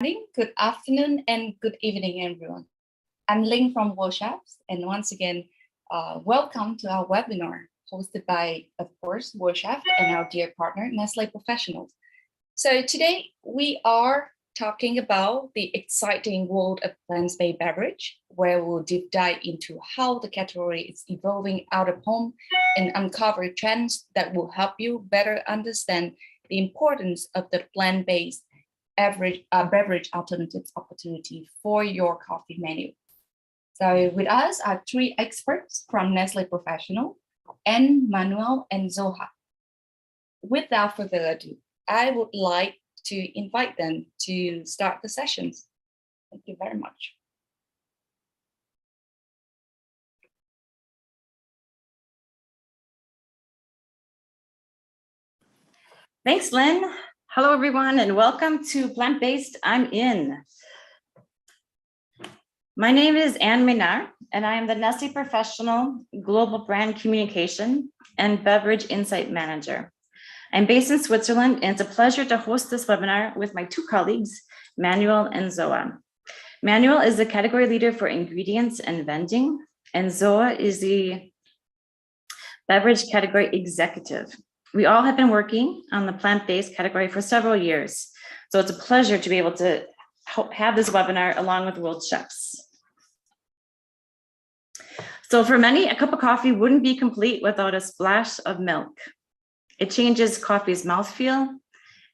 morning, good afternoon, and good evening, everyone. I'm Ling from World Chefs, and once again, welcome to our webinar hosted by, of course, World Chef and our dear partner, Nestle Professionals. So today we are talking about the exciting world of plant-based beverage, where we'll deep dive into how the category is evolving out of home and uncover trends that will help you better understand the importance of the plant-based beverage alternatives opportunity for your coffee menu. So with us are three experts from Nestle Professional, Anne, Manuel, and Zoha. Without further ado, I would like to invite them to start the sessions. Thank you very much. Thanks, Lynn. Hello, everyone, and welcome to Plant-Based I'm In. My name is Anne Menard, and I am the Nestle Professional Global Brand Communication and Beverage Insight Manager. I'm based in Switzerland, and it's a pleasure to host this webinar with my two colleagues, Manuel and Zoa. Manuel is the category leader for ingredients and vending, and Zoa is the beverage category executive. We all have been working on the plant-based category for several years, so it's a pleasure to be able to have this webinar along with World Chefs. So for many, a cup of coffee wouldn't be complete without a splash of milk. It changes coffee's mouthfeel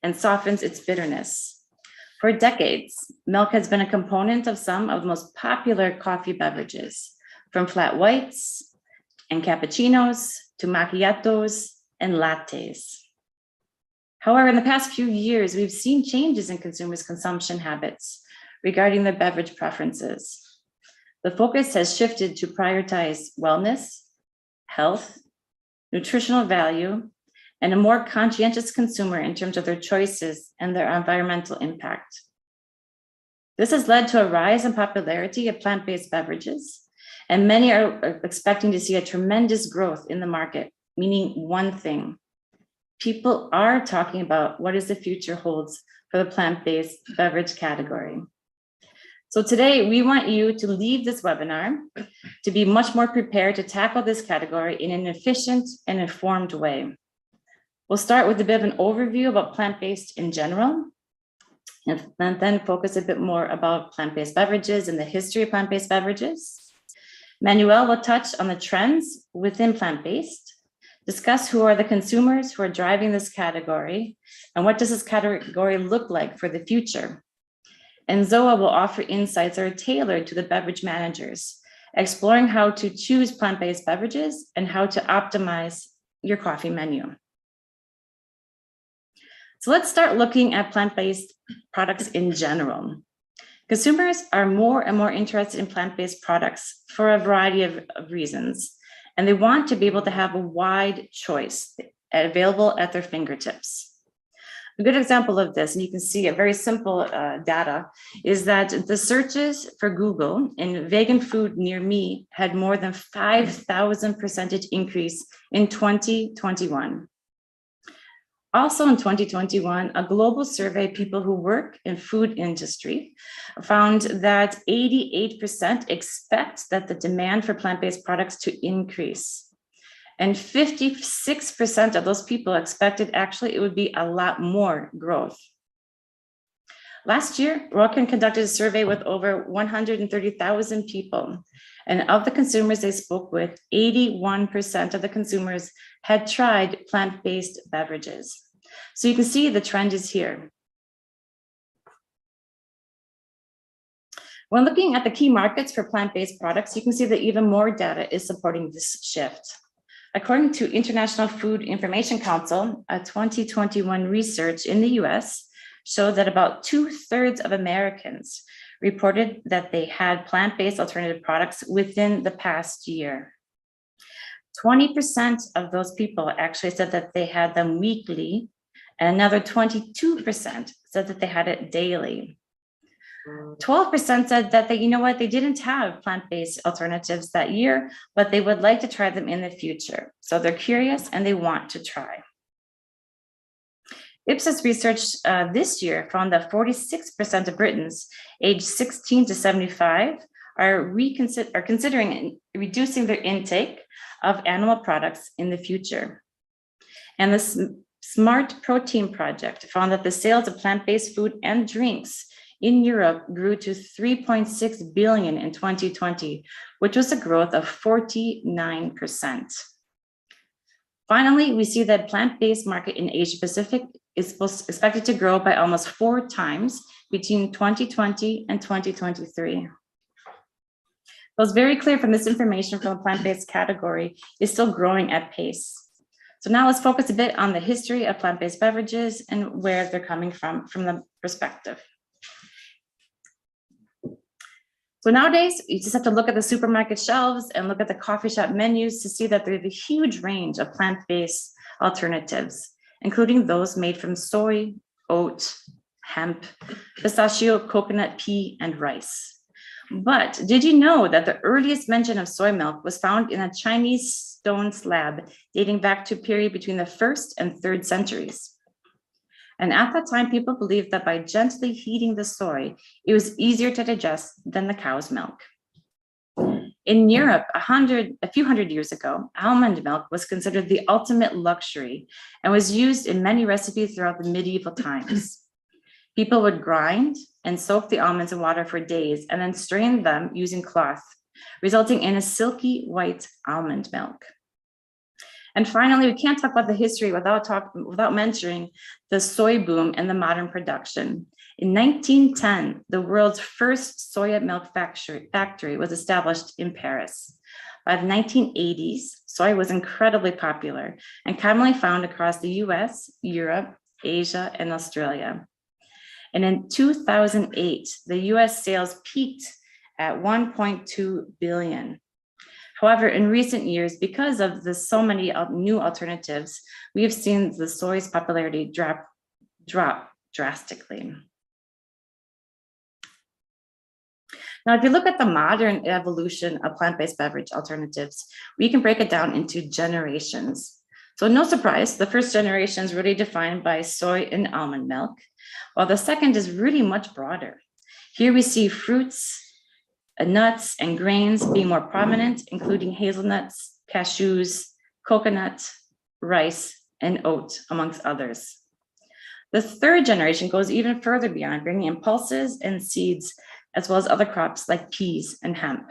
and softens its bitterness. For decades, milk has been a component of some of the most popular coffee beverages, from flat whites and cappuccinos to macchiatos and lattes. However, in the past few years, we've seen changes in consumers' consumption habits regarding their beverage preferences. The focus has shifted to prioritize wellness, health, nutritional value, and a more conscientious consumer in terms of their choices and their environmental impact. This has led to a rise in popularity of plant-based beverages, and many are expecting to see a tremendous growth in the market, meaning one thing: people are talking about what is the future holds for the plant-based beverage category. So today we want you to leave this webinar to be much more prepared to tackle this category in an efficient and informed way. We'll start with a bit of an overview about plant-based in general, and then focus a bit more about plant-based beverages and the history of plant-based beverages. Manuel will touch on the trends within plant-based, discuss who are the consumers who are driving this category, and what does this category look like for the future. And Zoa will offer insights that are tailored to the beverage managers, exploring how to choose plant-based beverages and how to optimize your coffee menu. So let's start looking at plant-based products in general. Consumers are more and more interested in plant-based products for a variety of reasons, and they want to be able to have a wide choice available at their fingertips. A good example of this, and you can see a very simple data, is that the searches for Google in vegan food near me had more than 5,000% increase in 2021. Also in 2021, a global survey of people who work in food industry found that 88% expect that the demand for plant-based products to increase. And 56% of those people expected actually it would be a lot more growth. Last year, Rokin conducted a survey with over 130,000 people. And of the consumers they spoke with, 81% of the consumers had tried plant-based beverages. So you can see the trend is here. When looking at the key markets for plant-based products, you can see that even more data is supporting this shift. According to International Food Information Council, a 2021 research in the US showed that about 2/3 of Americans reported that they had plant-based alternative products within the past year. 20% of those people actually said that they had them weekly, and another 22% said that they had it daily. 12% said that they didn't have plant-based alternatives that year, but they would like to try them in the future. So they're curious and they want to try. Ipsos research this year found that 46% of Britons aged 16 to 75 are considering reducing their intake of animal products in the future. And the Smart Protein Project found that the sales of plant-based food and drinks in Europe grew to 3.6 billion in 2020, which was a growth of 49%. Finally, we see that plant-based market in Asia Pacific is expected to grow by almost 4 times between 2020 and 2023. So it's very clear from this information from the plant-based category is still growing at pace. So now let's focus a bit on the history of plant-based beverages and where they're coming from the perspective. So nowadays, you just have to look at the supermarket shelves and look at the coffee shop menus to see that there's a huge range of plant-based alternatives, including those made from soy, oat, hemp, pistachio, coconut, pea, and rice. But did you know that the earliest mention of soy milk was found in a Chinese stone slab dating back to a period between the 1st and 3rd centuries? And at that time, people believed that by gently heating the soy, it was easier to digest than the cow's milk. In Europe, a few hundred years ago, almond milk was considered the ultimate luxury and was used in many recipes throughout the medieval times. People would grind and soak the almonds in water for days and then strain them using cloth, resulting in a silky white almond milk. And finally, we can't talk about the history without mentioning the soy boom and the modern production. In 1910, the world's first soya milk factory was established in Paris. By the 1980s, soy was incredibly popular and commonly found across the US, Europe, Asia, and Australia. And in 2008, the US sales peaked at 1.2 billion. However, in recent years, because of the so many new alternatives, we have seen the soy's popularity drop drastically. Now, if you look at the modern evolution of plant-based beverage alternatives, we can break it down into generations. So no surprise, the first generation is really defined by soy and almond milk, while the second is really much broader. Here we see fruits, nuts, and grains being more prominent, including hazelnuts, cashews, coconut, rice, and oat, amongst others. The third generation goes even further beyond, bringing in pulses and seeds, as well as other crops like peas and hemp.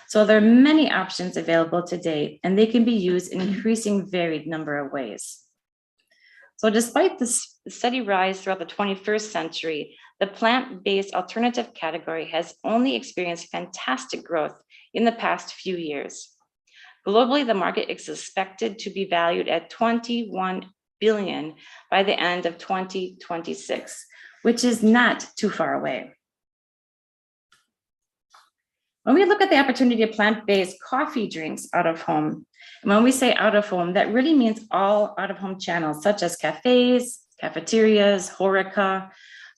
So there are many options available today, and they can be used in increasing varied number of ways. So despite this steady rise throughout the 21st century, the plant-based alternative category has only experienced fantastic growth in the past few years. Globally, the market is expected to be valued at 21 billion by the end of 2026, which is not too far away. When we look at the opportunity of plant-based coffee drinks out of home, and when we say out of home, that really means all out of home channels, such as cafes, cafeterias, HoReCa,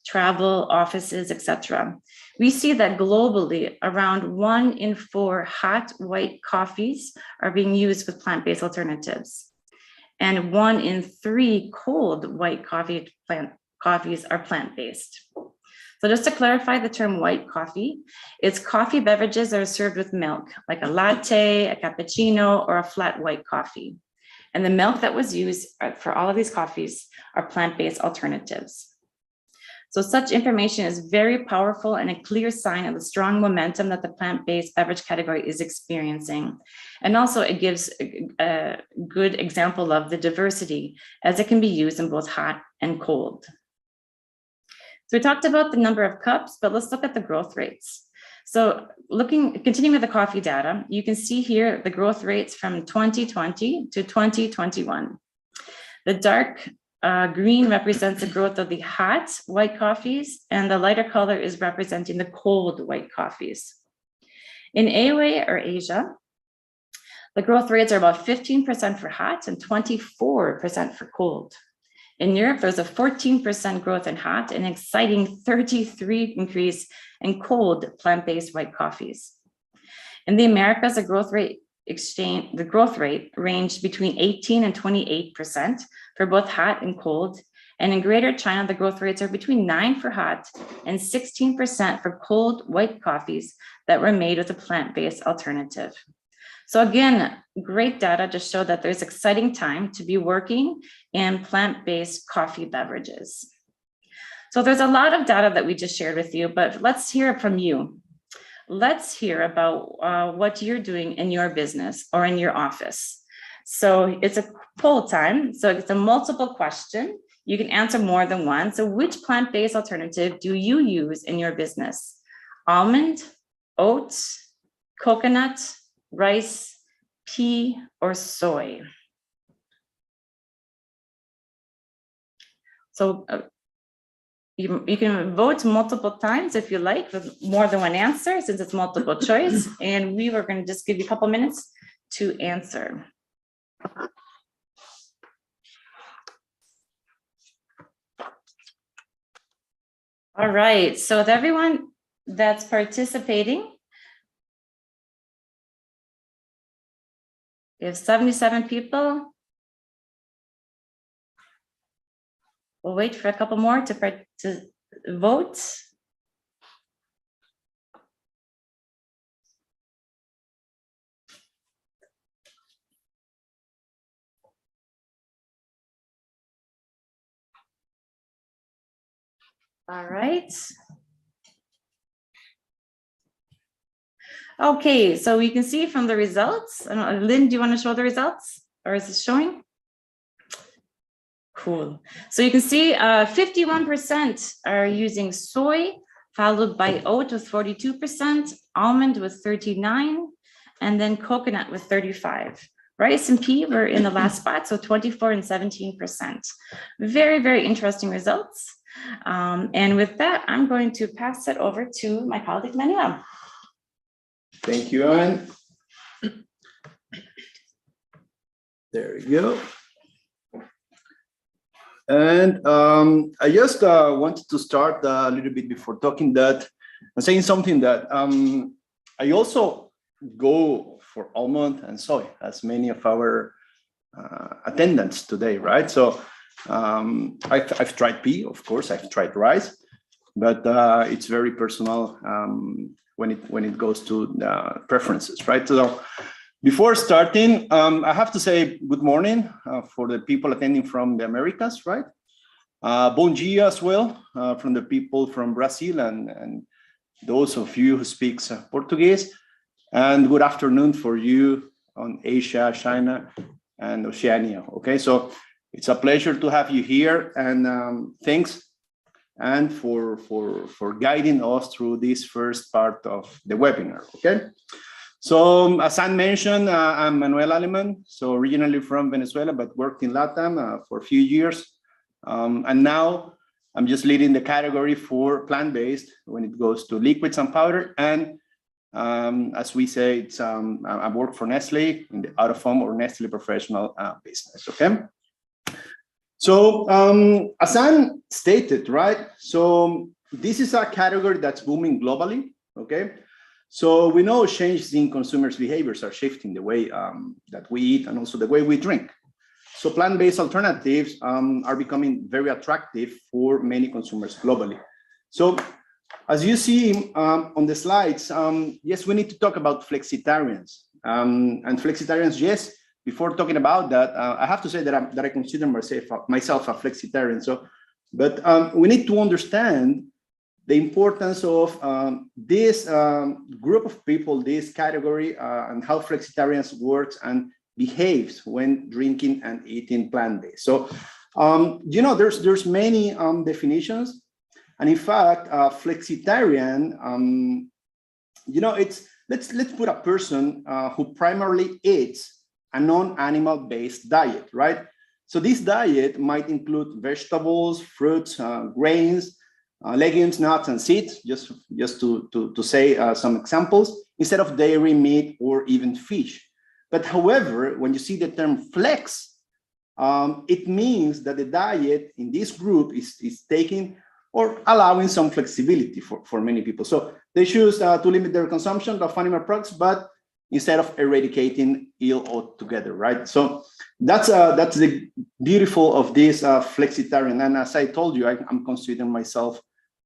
travel, offices, etc. We see that globally, around 1 in 4 hot white coffees are being used with plant-based alternatives. And 1 in 3 cold white coffees are plant-based. So just to clarify the term white coffee, it's coffee beverages that are served with milk, like a latte, a cappuccino, or a flat white coffee. And the milk that was used for all of these coffees are plant-based alternatives. So such information is very powerful and a clear sign of the strong momentum that the plant-based beverage category is experiencing. And also it gives a good example of the diversity as it can be used in both hot and cold. So we talked about the number of cups, but let's look at the growth rates. So continuing with the coffee data, you can see here the growth rates from 2020 to 2021. The dark green represents the growth of the hot white coffees, and the lighter color is representing the cold white coffees. In AOA or Asia, the growth rates are about 15% for hot and 24% for cold. In Europe, there's a 14% growth in hot and an exciting 33% increase in cold plant-based white coffees. In the Americas, the growth rate ranged between 18 and 28% for both hot and cold, And in Greater China, the growth rates are between 9% for hot and 16% for cold white coffees that were made with a plant-based alternative. So again, great data to show that there's exciting time to be working in plant-based coffee beverages. So there's a lot of data that we just shared with you, but let's hear it from you. Let's hear about what you're doing in your business or in your office. So it's a poll time. So it's a multiple question. You can answer more than one. So which plant-based alternative do you use in your business? Almond, oats, coconut, rice, pea, or soy? So you can vote multiple times if you like, with more than one answer, since it's multiple choice. And we were going to just give you a couple minutes to answer. All right, so with everyone that's participating, we have 77 people. We'll wait for a couple more to vote. All right. Okay, so we can see from the results. I don't know, Lynn, do you want to show the results, or is it showing? Cool. So you can see 51% are using soy, followed by oat with 42%, almond with 39%, and then coconut with 35%. Rice and pea were in the last spot, so 24% and 17%. Very, very interesting results. And with that, I'm going to pass it over to my colleague, Manuel. Thank you, Anne. There we go. And I just wanted to start a little bit before talking that and saying something that I also go for almond and soy, as many of our attendants today, right? So I've tried pea, of course, I've tried rice, but it's very personal when it goes to preferences, right? So before starting, I have to say good morning for the people attending from the Americas, right? Bom dia as well from the people from Brazil and those of you who speak Portuguese. And good afternoon for you on Asia, China, and Oceania. Okay, so it's a pleasure to have you here, and thanks and for guiding us through this first part of the webinar. Okay. So as Anne mentioned, I'm Manuel Aleman, so originally from Venezuela, but worked in LATAM for a few years. And now I'm just leading the category for plant-based when it goes to liquids and powder. And as we say, it's I work for Nestle in the out-of-home or Nestle Professional business, okay? So as Anne stated, right? So this is a category that's booming globally, okay? So we know changes in consumers' behaviors are shifting the way that we eat and also the way we drink. So plant-based alternatives are becoming very attractive for many consumers globally. So as you see on the slides, yes, we need to talk about flexitarians. And flexitarians, yes, before talking about that, I have to say that I consider myself a flexitarian. So, but we need to understand the importance of this group of people, this category, and how flexitarians works and behaves when drinking and eating plant-based. So, you know, there's many definitions, and in fact, flexitarian, you know, it's let's put a person who primarily eats a non-animal based diet, right? So this diet might include vegetables, fruits, grains, legumes, nuts, and seeds, just to say some examples, instead of dairy, meat, or even fish. But however, when you see the term flex, it means that the diet in this group is taking or allowing some flexibility for many people. So they choose to limit their consumption of animal products, but instead of eradicating ill altogether, right? So that's the beautiful of this flexitarian. And as I told you, I'm considering myself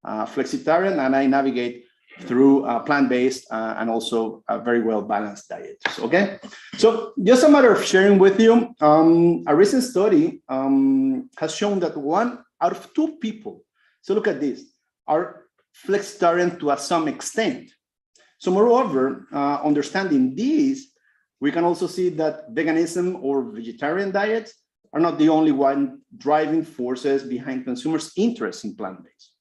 flexitarian, and I navigate through plant-based and also a very well-balanced diet. Okay, so just a matter of sharing with you, a recent study has shown that 1 out of 2 people, so look at this, are flexitarian to some extent. So moreover, understanding this, we can also see that veganism or vegetarian diets are not the only one driving forces behind consumers' interest in plant-based.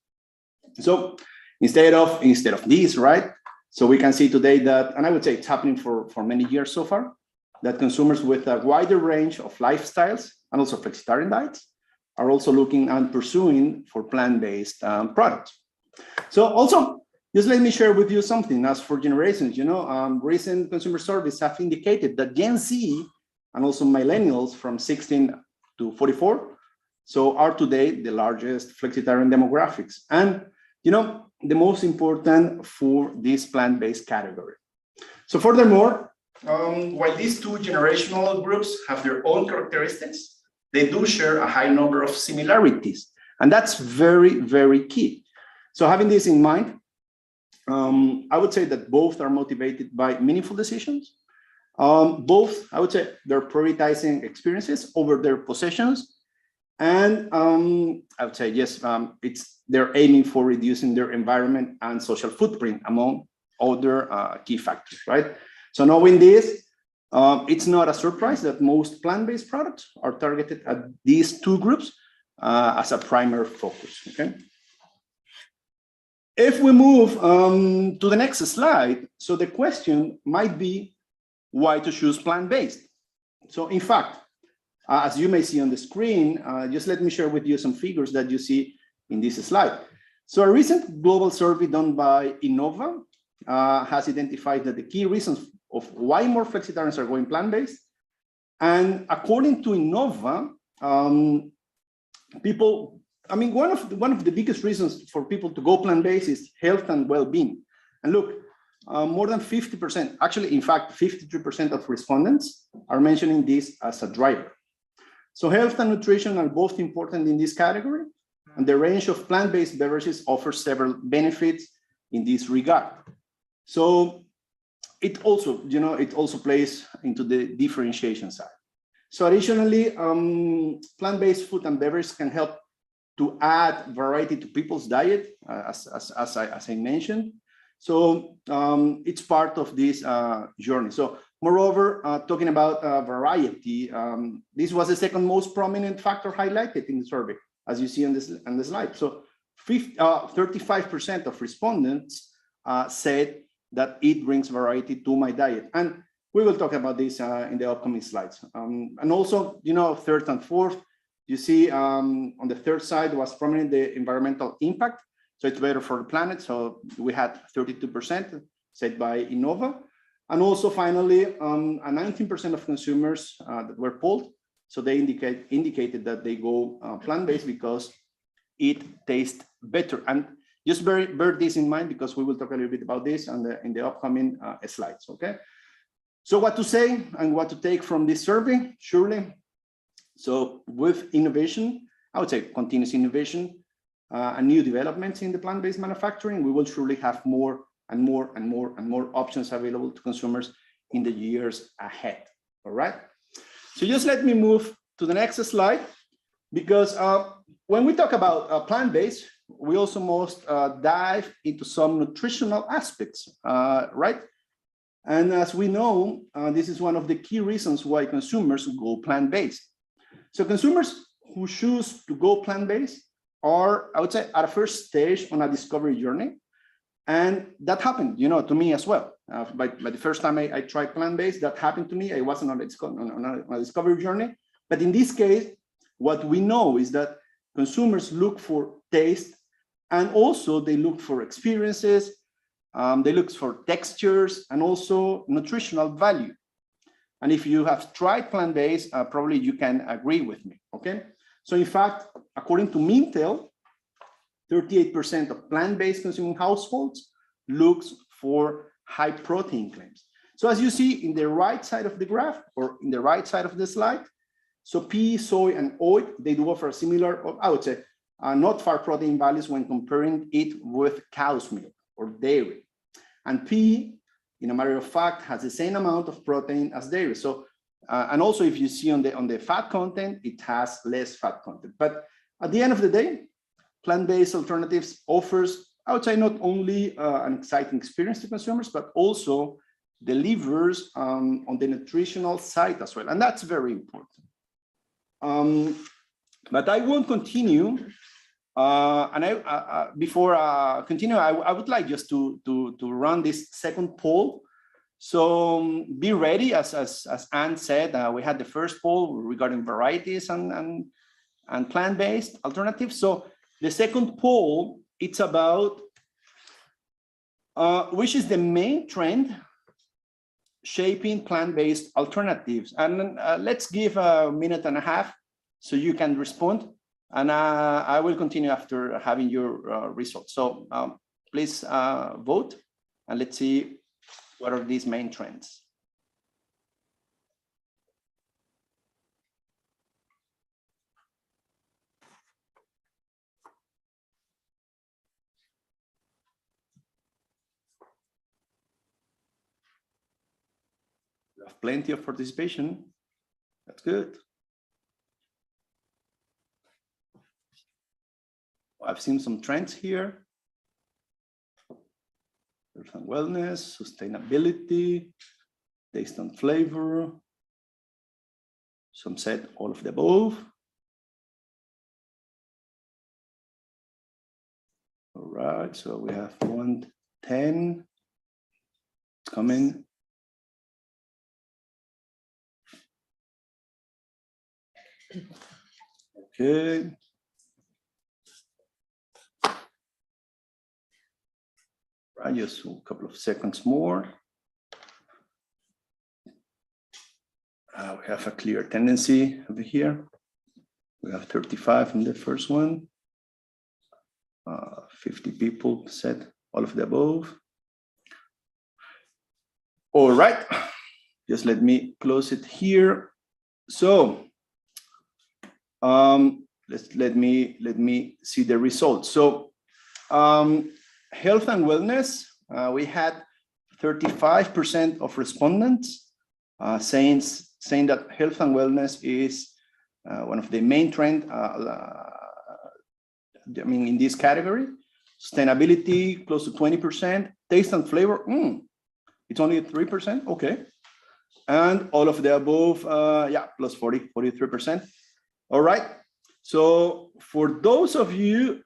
So instead of this, right? So we can see today that, and I would say it's happening for many years so far, that consumers with a wider range of lifestyles and also flexitarian diets are also looking and pursuing for plant-based products. So also, just let me share with you something. As for generations, recent consumer surveys have indicated that Gen Z and also millennials from 16 to 44, so are today the largest flexitarian demographics. And the most important for this plant-based category. So furthermore, while these 2 generational groups have their own characteristics, they do share a high number of similarities. And that's very, very key. So having this in mind, I would say that both are motivated by meaningful decisions. Both, I would say, they're prioritizing experiences over their possessions. And I would say, yes, they're aiming for reducing their environment and social footprint, among other key factors, right? So knowing this, it's not a surprise that most plant-based products are targeted at these 2 groups as a primary focus, okay? If we move to the next slide, so the question might be why to choose plant-based. So in fact, as you may see on the screen, just let me share with you some figures that you see in this slide. So a recent global survey done by Innova has identified that the key reasons of why more flexitarians are going plant-based. And according to Innova, one of the biggest reasons for people to go plant-based is health and well-being. And look, more than 50%, actually, in fact, 53% of respondents are mentioning this as a driver. So health and nutrition are both important in this category, and the range of plant-based beverages offers several benefits in this regard. So it also plays into the differentiation side. So additionally, plant-based food and beverages can help to add variety to people's diet, as I mentioned. So it's part of this journey. So moreover, talking about variety, this was the second most prominent factor highlighted in the survey, as you see on the slide. So 35% of respondents said that it brings variety to my diet. And we will talk about this in the upcoming slides. And also, third and fourth, you see on the third side was prominent the environmental impact. So it's better for the planet. So we had 32% said by Innova. And also finally, 19% of consumers that were polled, so they indicated that they go plant-based because it tastes better. And just bear this in mind, because we will talk a little bit about this in the upcoming slides, okay? So what to say and what to take from this survey, surely. So with innovation, I would say continuous innovation and new developments in the plant-based manufacturing, we will surely have more and more and more and more options available to consumers in the years ahead, all right? So just let me move to the next slide, because when we talk about plant-based, we also must dive into some nutritional aspects, right? And as we know, this is one of the key reasons why consumers go plant-based. So consumers who choose to go plant-based are, I would say, at a first stage on a discovery journey. And that happened, to me as well. By the first time I tried plant-based, that happened to me. I wasn't on a discovery journey. But in this case, what we know is that consumers look for taste, and also they look for experiences, they look for textures, and also nutritional value. And if you have tried plant-based, probably you can agree with me, okay? So in fact, according to Mintel, 38% of plant-based consuming households looks for high protein claims. So as you see in the right side of the graph or in the right side of the slide, so pea, soy, and oat, they do offer similar, or I would say, not far protein values when comparing it with cow's milk or dairy. And pea, in a matter of fact, has the same amount of protein as dairy. So, and also if you see on the fat content, it has less fat content. But at the end of the day, plant-based alternatives offers, I would say, not only an exciting experience to consumers, but also delivers on the nutritional side as well. And that's very important. But I won't continue. Before continue, I would like just to run this second poll. So be ready, as Anne said, we had the first poll regarding varieties and plant-based alternatives. So the second poll, it's about which is the main trend shaping plant-based alternatives. And let's give a minute and a half so you can respond. And I will continue after having your results. So please vote, and let's see what are these main trends. We have plenty of participation. That's good. I've seen some trends here. Health and wellness, sustainability, taste and flavor. Some said all of the above. All right, so we have 110. It's coming. Okay. Right, just a couple of seconds more. We have a clear tendency over here. We have 35 in the first one. 50 people said all of the above. All right, just let me close it here. So let me see the results. So health and wellness, we had 35% of respondents saying that health and wellness is one of the main trends. I mean, in this category. Sustainability, close to 20%. Taste and flavor, it's only 3%, okay. And all of the above, yeah, plus 43%. All right, so for those of you,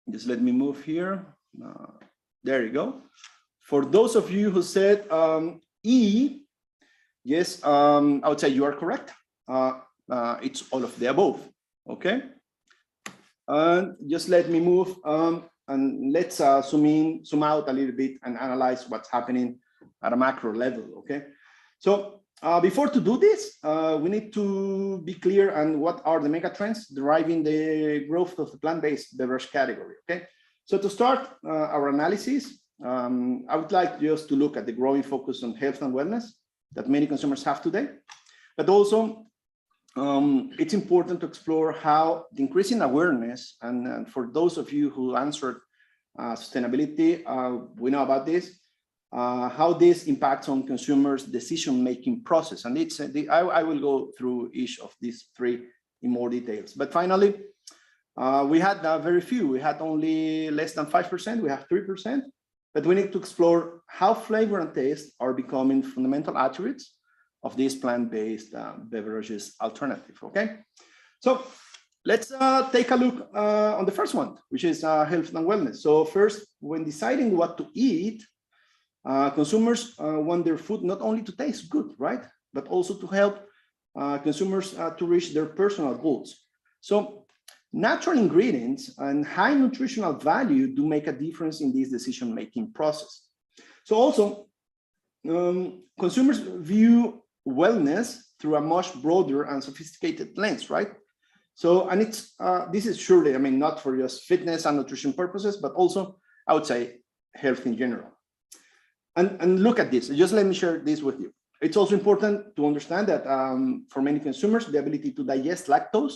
just let me move here. There you go. For those of you who said E, yes, I would say you are correct. It's all of the above, okay? And just let me move and let's zoom out a little bit and analyze what's happening at a macro level, okay? So before to do this, we need to be clear on what are the mega trends driving the growth of the plant-based beverage category, okay? So to start our analysis, I would like just to look at the growing focus on health and wellness that many consumers have today, but also it's important to explore how the increasing awareness, and for those of you who answered sustainability, we know about this, how this impacts on consumers' decision-making process. And it's I will go through each of these three in more details. But finally, we had very few. We had only less than 5%. We have 3%. But we need to explore how flavor and taste are becoming fundamental attributes of this plant-based beverages alternative, okay? So let's take a look on the first one, which is health and wellness. So first, when deciding what to eat, consumers want their food not only to taste good, right? But also to help consumers to reach their personal goals. So natural ingredients and high nutritional value do make a difference in this decision-making process. So also, consumers view wellness through a much broader and sophisticated lens, right? So, and it's this is surely, I mean, not for just fitness and nutrition purposes, but also, I would say, health in general. And look at this, just let me share this with you. It's also important to understand that for many consumers, the ability to digest lactose,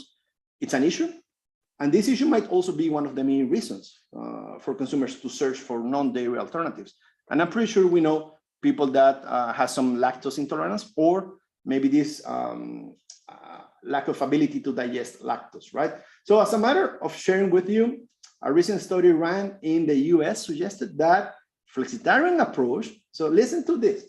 it's an issue. And this issue might also be one of the main reasons for consumers to search for non-dairy alternatives. And I'm pretty sure we know people that have some lactose intolerance, or maybe this lack of ability to digest lactose, right? So as a matter of sharing with you, a recent study ran in the US suggested that flexitarian approach, so listen to this,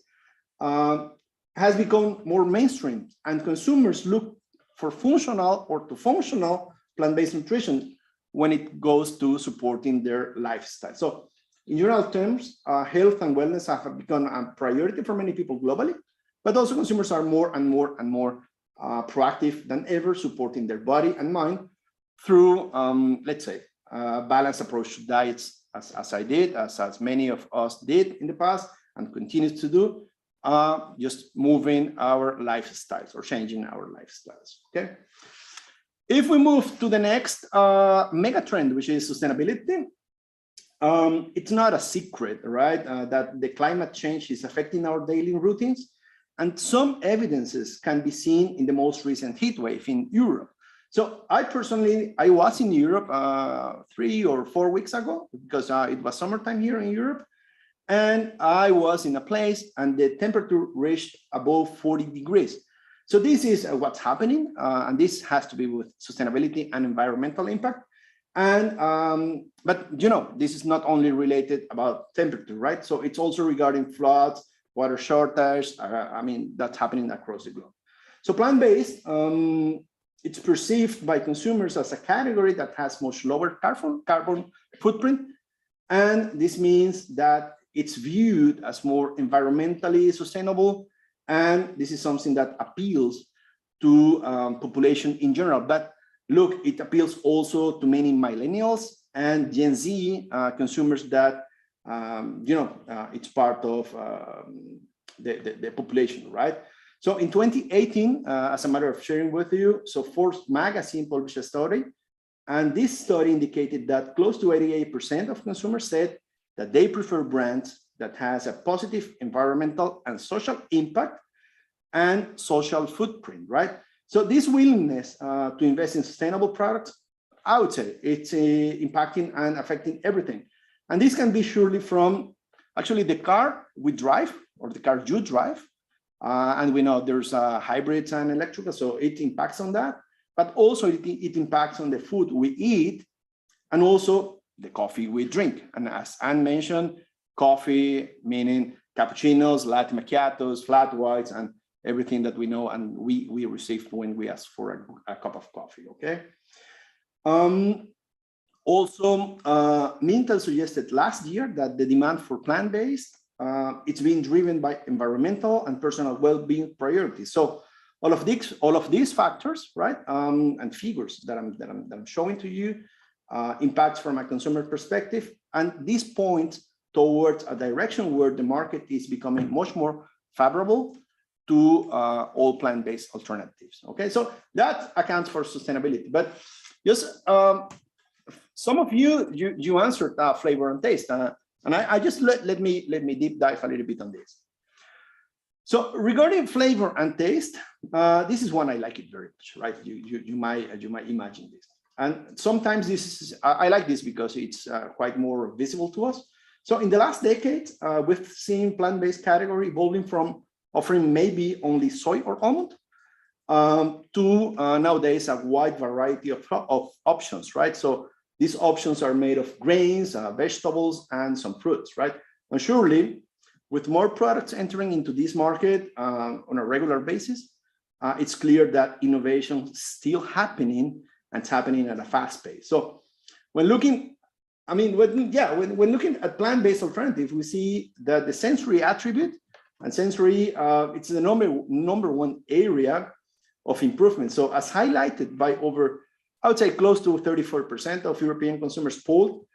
has become more mainstream, and consumers look for functional or to functional plant-based nutrition when it goes to supporting their lifestyle. So in general terms, health and wellness have become a priority for many people globally, but also consumers are more and more proactive than ever, supporting their body and mind through, let's say, balanced approach to diets, as I did, as many of us did in the past and continues to do, just moving our lifestyles or changing our lifestyles, okay? If we move to the next mega trend, which is sustainability, it's not a secret, right, that the climate change is affecting our daily routines, and some evidences can be seen in the most recent heat wave in Europe. So I was in Europe 3 or 4 weeks ago, because it was summertime here in Europe, and I was in a place and the temperature reached above 40 degrees. So this is what's happening, and this has to be with sustainability and environmental impact. And but you know, this is not only related about temperature, right? So it's also regarding floods, water shortage. I mean, that's happening across the globe. So plant-based, it's perceived by consumers as a category that has much lower carbon footprint, and this means that it's viewed as more environmentally sustainable. And this is something that appeals to population in general. But look, it appeals also to many millennials and Gen Z consumers that, it's part of the population, right? So in 2018, as a matter of sharing with you, so Forbes magazine published a study, and this study indicated that close to 88% of consumers said that they prefer brands that has a positive environmental and social impact and social footprint, right? So this willingness to invest in sustainable products, I would say it's impacting and affecting everything. And this can be surely from actually the car we drive or the car you drive. And we know there's hybrids and electrical, so it impacts on that. But also it impacts on the food we eat and also the coffee we drink. And as Anne mentioned, coffee, meaning cappuccinos, latte macchiatos, flat whites, and everything that we know and we receive when we ask for a cup of coffee, okay? Also, Mintel suggested last year that the demand for plant-based, it's being driven by environmental and personal well-being priorities. So all of these factors, right, and figures that I'm showing to you, impacts from a consumer perspective, and this points towards a direction where the market is becoming much more favorable to all plant-based alternatives. Okay, so that accounts for sustainability. But just some of you answered flavor and taste, and I just let me deep dive a little bit on this. So regarding flavor and taste, this is one I like it very much, right? You might imagine this, and sometimes this is I like this because it's quite more visible to us. So in the last decade, we've seen plant-based category evolving from offering maybe only soy or almond to nowadays a wide variety of options, right? So these options are made of grains, vegetables, and some fruits, right? And surely, with more products entering into this market on a regular basis, it's clear that innovation is still happening, and it's happening at a fast pace. So when looking, when looking at plant-based alternatives, we see that the sensory attribute and sensory, it's the number one area of improvement. So as highlighted by over, I would say close to 34% of European consumers polled,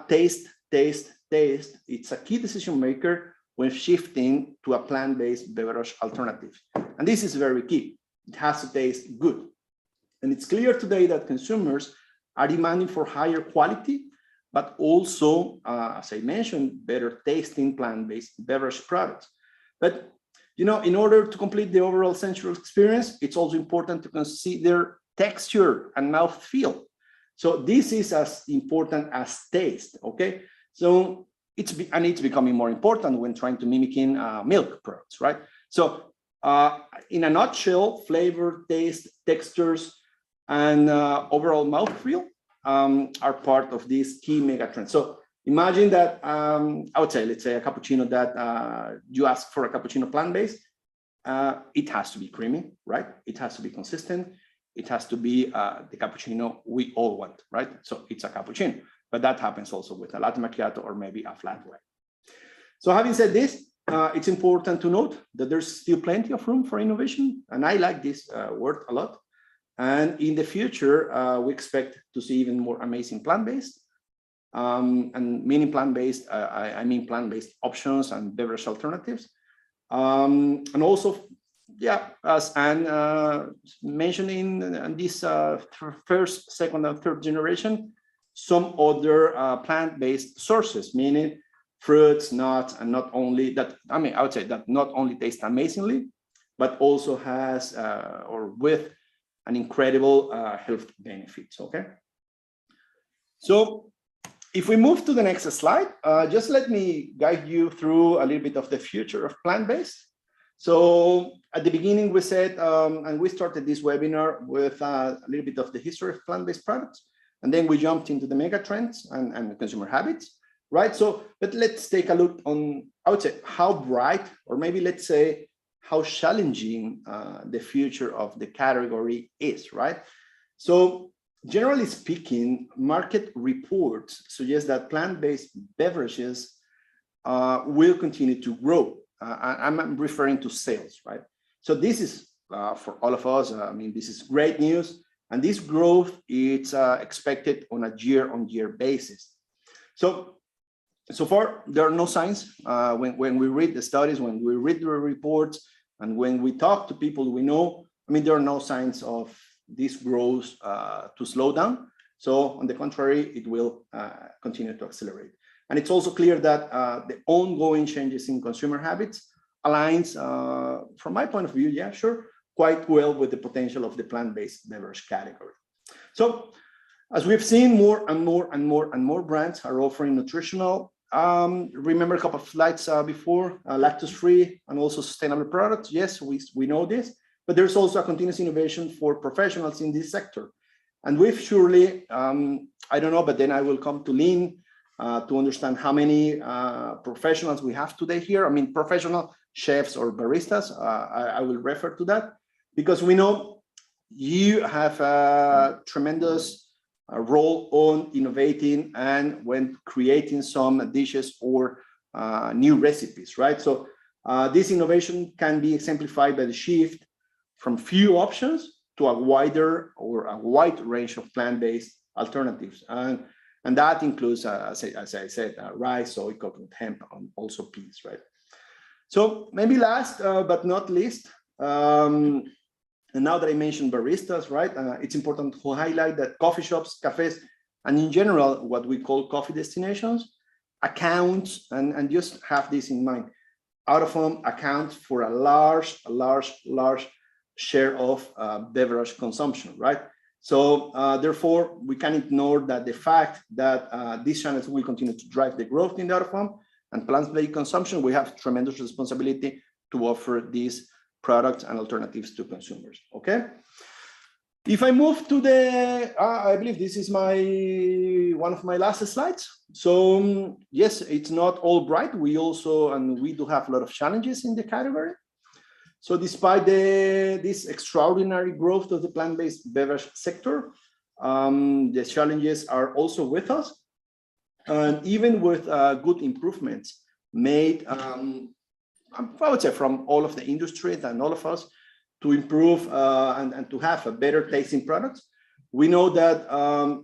taste, it's a key decision maker when shifting to a plant-based beverage alternative. And this is very key. It has to taste good. And it's clear today that consumers are demanding for higher quality, but also, as I mentioned, better tasting plant-based beverage products. But in order to complete the overall sensory experience, it's also important to consider texture and mouthfeel. So this is as important as taste, okay? So it's becoming more important when trying to mimic milk products, right? So in a nutshell, flavor, taste, textures, and overall mouthfeel are part of these key megatrends. So imagine that, I would say, let's say a cappuccino that you ask for a cappuccino plant-based, it has to be creamy, right? It has to be consistent. It has to be the cappuccino we all want, right? So it's a cappuccino, but that happens also with a latte macchiato or maybe a flat white. So having said this, it's important to note that there's still plenty of room for innovation. And I like this word a lot. And in the future, we expect to see even more amazing plant-based. And meaning plant-based, I mean plant-based options and beverage alternatives. And also, yeah, as Anne mentioned in this first, second, and third generation, some other plant-based sources, meaning fruits, nuts, and not only that, I would say that not only taste amazingly, but also has or with an incredible health benefits, okay? So if we move to the next slide, just let me guide you through a little bit of the future of plant-based. So at the beginning, we said, and we started this webinar with a little bit of the history of plant-based products. And then we jumped into the mega trends and consumer habits, right? So, but let's take a look on, I would say, how bright, or maybe let's say, how challenging the future of the category is, right? So generally speaking, market reports suggest that plant-based beverages will continue to grow. I'm referring to sales, right? So this is for all of us, this is great news. And this growth is expected on a year-on-year basis. So far, there are no signs when we read the studies, when we read the reports, and when we talk to people we know, there are no signs of this growth to slow down. So on the contrary, it will continue to accelerate. And it's also clear that the ongoing changes in consumer habits aligns, from my point of view, yeah, sure, quite well with the potential of the plant-based beverage category. So as we've seen, more and more brands are offering nutritional, remember a couple of slides before, lactose-free and also sustainable products. Yes, we know this, but there's also a continuous innovation for professionals in this sector. And we've surely, I don't know, but then I will come to Lynn to understand how many professionals we have today here. Professional chefs or baristas, I will refer to that, because we know you have a tremendous role on innovating and when creating some dishes or new recipes, right? So this innovation can be exemplified by the shift from few options to a wider or a wide range of plant-based alternatives. And that includes, as I said, rice, soy, coconut, hemp, and also peas, right? So maybe last but not least, and now that I mentioned baristas, right, it's important to highlight that coffee shops, cafes, and in general, what we call coffee destinations, accounts, and just have this in mind, out-of-home accounts for a large share of beverage consumption, right? So therefore, we can ignore that the fact that these channels will continue to drive the growth in the out-of-home and plant-based consumption. We have tremendous responsibility to offer these products and alternatives to consumers, okay? If I move to the, I believe this is one of my last slides. So yes, it's not all bright. We do have a lot of challenges in the category. So despite this extraordinary growth of the plant-based beverage sector, the challenges are also with us. And even with good improvements made, I would say, from all of the industry and all of us to improve and to have a better tasting products, we know that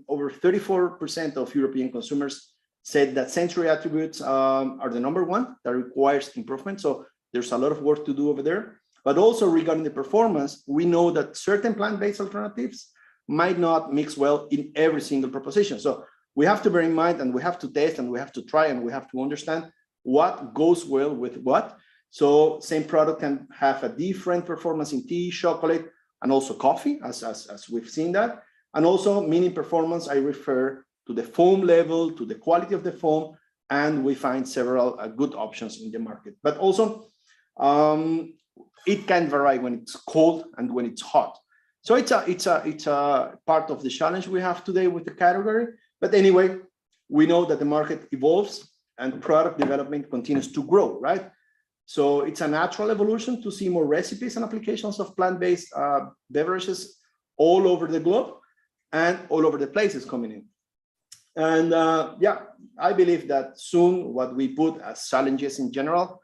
over 34% of European consumers said that sensory attributes are the number one that requires improvement. So there's a lot of work to do over there. But also regarding the performance, we know that certain plant-based alternatives might not mix well in every single proposition. So we have to bear in mind, and we have to test, and we have to try, and we have to understand what goes well with what. So same product can have a different performance in tea, chocolate, and also coffee, as we've seen that. And also meaning performance, I refer to the foam level, to the quality of the foam, and we find several good options in the market. But also, it can vary when it's cold and when it's hot. So it's a part of the challenge we have today with the category. But anyway, we know that the market evolves and product development continues to grow, right? So it's a natural evolution to see more recipes and applications of plant-based beverages all over the globe and all over the places coming in. And yeah, I believe that soon what we put as challenges in general,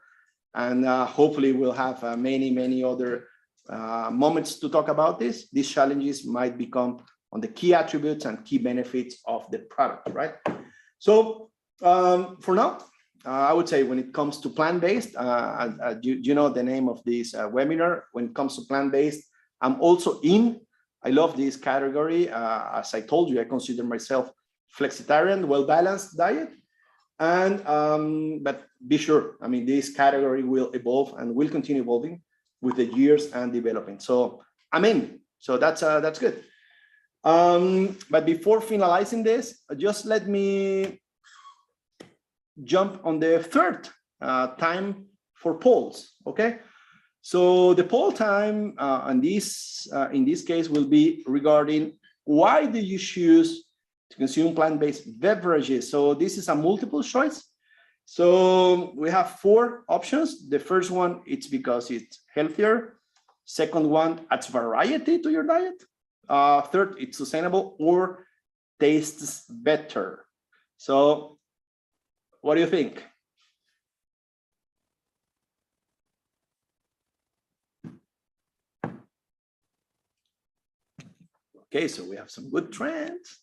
and hopefully we'll have many other moments to talk about this, these challenges might become on the key attributes and key benefits of the product, right? So for now, I would say when it comes to plant-based, you know the name of this webinar, when it comes to plant-based, I'm also in. I love this category. As I told you, I consider myself flexitarian, well-balanced diet. And but be sure, I mean, this category will evolve and will continue evolving with the years and developing. So I'm in. So that's good. But before finalizing this, just let me jump on the third time for polls. Okay. So the poll time in this case will be regarding why do you choose to consume plant-based beverages. So this is a multiple choice. So we have 4 options. The first one, it's because it's healthier. Second one, adds variety to your diet. Third, it's sustainable or tastes better. So what do you think? Okay, so we have some good trends.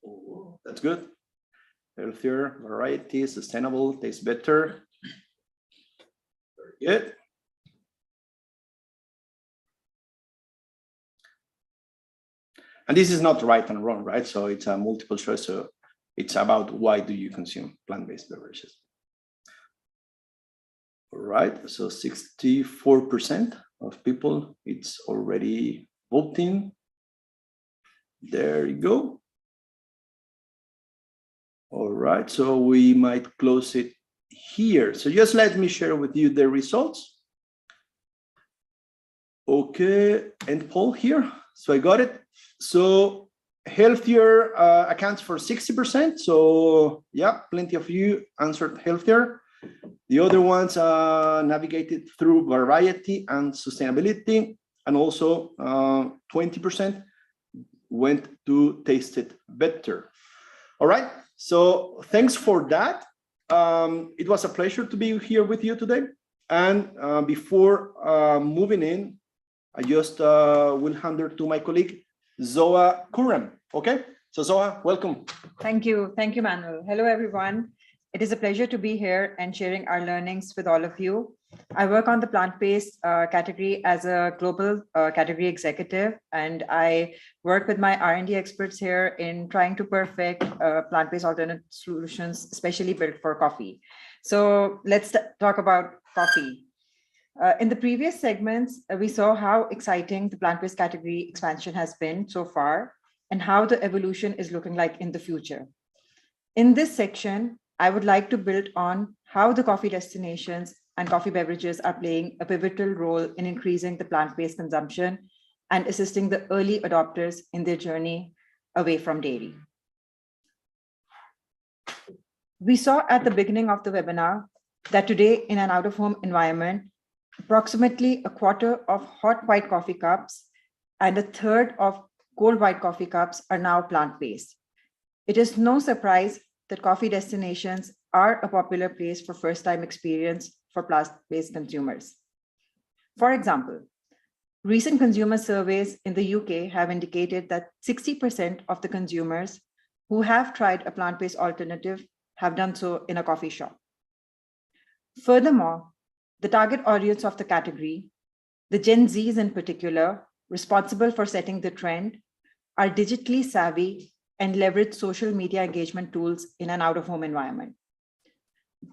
Oh, that's good. Healthier, variety, sustainable, tastes better. Very good. And this is not right and wrong, right? So it's a multiple choice. So it's about why do you consume plant-based beverages? All right, so 64% of people, it's already voting. There you go. All right, so we might close it here. So just let me share with you the results. Okay, end poll here. So I got it. So healthier accounts for 60%. So yeah, plenty of you answered healthier. The other ones navigated through variety and sustainability, and also 20% went to taste it better. All right, so thanks for that. It was a pleasure to be here with you today. And before moving in, I just will hand her to my colleague, Zoa Kuram. Okay, so Zoa, welcome. Thank you, Manuel. Hello, everyone. It is a pleasure to be here and sharing our learnings with all of you. I work on the plant-based category as a global category executive, and I work with my R&D experts here in trying to perfect plant-based alternate solutions, especially built for coffee. So let's talk about coffee. In the previous segments, we saw how exciting the plant-based category expansion has been so far and how the evolution is looking like in the future. In this section, I would like to build on how the coffee destinations and coffee beverages are playing a pivotal role in increasing the plant-based consumption and assisting the early adopters in their journey away from dairy. We saw at the beginning of the webinar that today in an out-of-home environment, approximately a quarter of hot white coffee cups and a third of cold white coffee cups are now plant-based. It is no surprise that coffee destinations are a popular place for first-time experience for plant-based consumers. For example, recent consumer surveys in the UK have indicated that 60% of the consumers who have tried a plant-based alternative have done so in a coffee shop. Furthermore, the target audience of the category, the Gen Zs in particular, responsible for setting the trend, are digitally savvy, and leverage social media engagement tools in an out-of-home environment.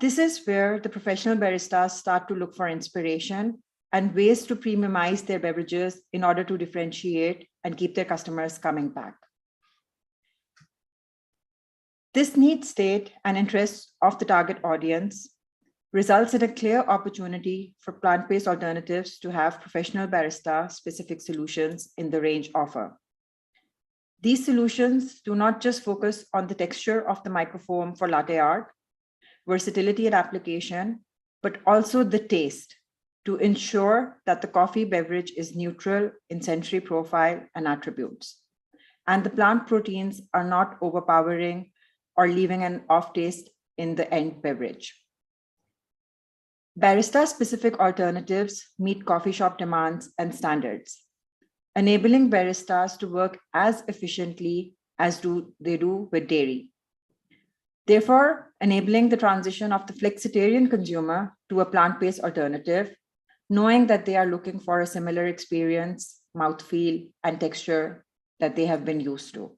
This is where the professional baristas start to look for inspiration and ways to premiumize their beverages in order to differentiate and keep their customers coming back. This need state and interest of the target audience results in a clear opportunity for plant-based alternatives to have professional barista-specific solutions in the range offer. These solutions do not just focus on the texture of the microfoam for latte art, versatility and application, but also the taste to ensure that the coffee beverage is neutral in sensory profile and attributes, and the plant proteins are not overpowering or leaving an off taste in the end beverage. Barista-specific alternatives meet coffee shop demands and standards, enabling baristas to work as efficiently as they do with dairy. Therefore, enabling the transition of the flexitarian consumer to a plant-based alternative, knowing that they are looking for a similar experience, mouthfeel, and texture that they have been used to.